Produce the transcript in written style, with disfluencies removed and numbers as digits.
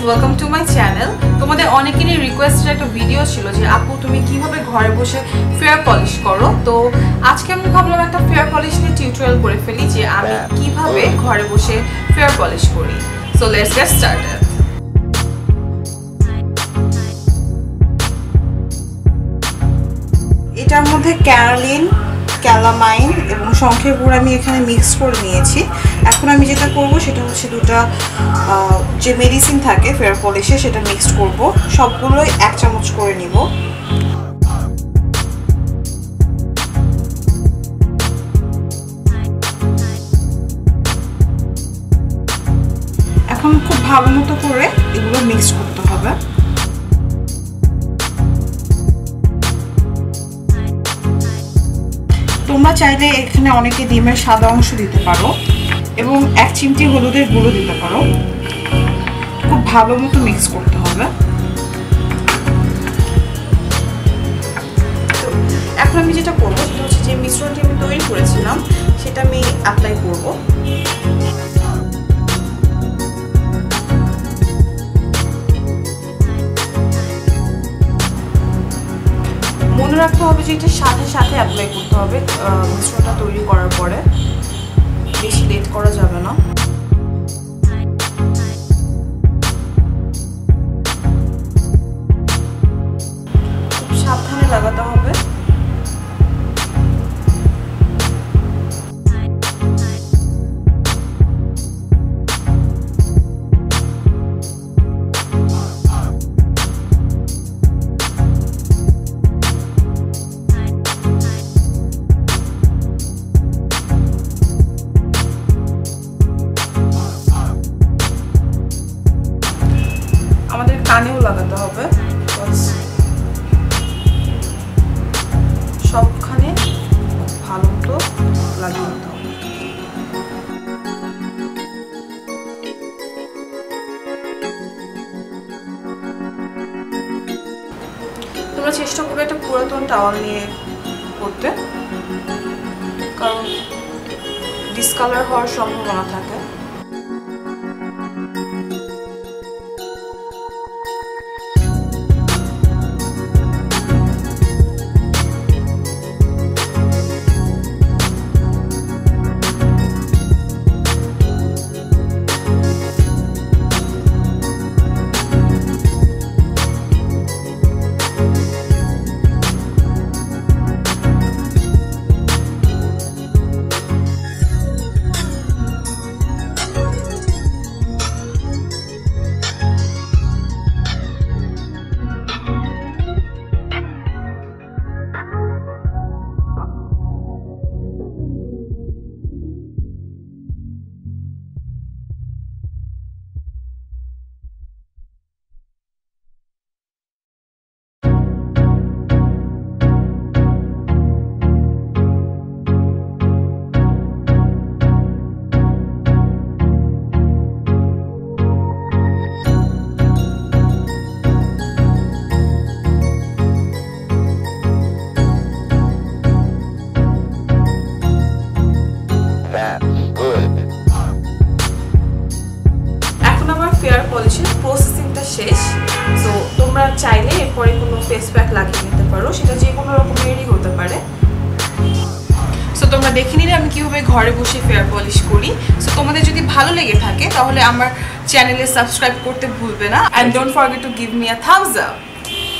Welcome to my channel. তোমাদের অনেকেরই রিকোয়েস্টের একটা ভিডিও ছিল যে আপু তুমি কিভাবে ঘরে বসে ফেয়ার পলিশ করো। তো আজকে আমি ভাবলাম একটা ফেয়ার পলিশ নিয়ে টিউটোরিয়াল করে ফেলি যে আমি কিভাবে ঘরে বসে ফেয়ার পলিশ করি। So let's get started. এটার মধ্যে ক্যারালিন, ক্যালামাইন এবং শঙ্খের গুঁড়ো আমি এখানে মিক্স করে নিয়েছি। এখন আমি যেটা করব সেটা হচ্ছে দুটো যে মেডিসিন থাকে ফেয়ার পলিশে সেটা মিক্সড করব। সবগুলোই 1 চামচ করে নিব। এখন খুব ভালো মতো করে এগুলো মিক্স করতে হবে। তোমরা চাইলে এখানে অনেকে ডিমের সাদা অংশ দিতে পারো এবং 1 চিমটি হলুদের গুঁড়ো দিতে পারো। খুব ভালো মতো মিক্স করতে হবে। এখন আমি যেটা করবো সেটা হচ্ছে যে মিশ্রণটি আমি তৈরি করেছিলাম সেটা আমি অ্যাপ্লাই করব। মনে রাখতে হবে যে এটা সাথে সাথে অ্যাপ্লাই করতে হবে মিশ্রণটা তৈরি করার পরে, বেশি লেট করা যাবে না। খুব সাবধানে লাগাতে হবে। আমাদের কানেও লাগাতে হবে, সবখানে ভালো মতো লাগিয়ে নিতে হবে। তোমরা চেষ্টা করবে একটা পুরাতন টাওয়াল নিয়ে করতে, কারণ ডিসকালার হওয়ার সম্ভাবনা থাকে। এখন আমার ফেয়ার পলিশের প্রসেসিংটা শেষ। সো তোমরা চাইলে এরপরে কোনো ফেস প্যাক লাগিয়ে নিতে পারো, সেটা যে কোনো রকমেরই হতে পারে। সো তোমরা দেখে নিলে আমি কীভাবে ঘরে বসে ফেয়ার পলিশ করি। সো তোমাদের যদি ভালো লেগে থাকে তাহলে আমার চ্যানেলে সাবস্ক্রাইব করতে ভুলবে না, and don't forget to give me a Thums up.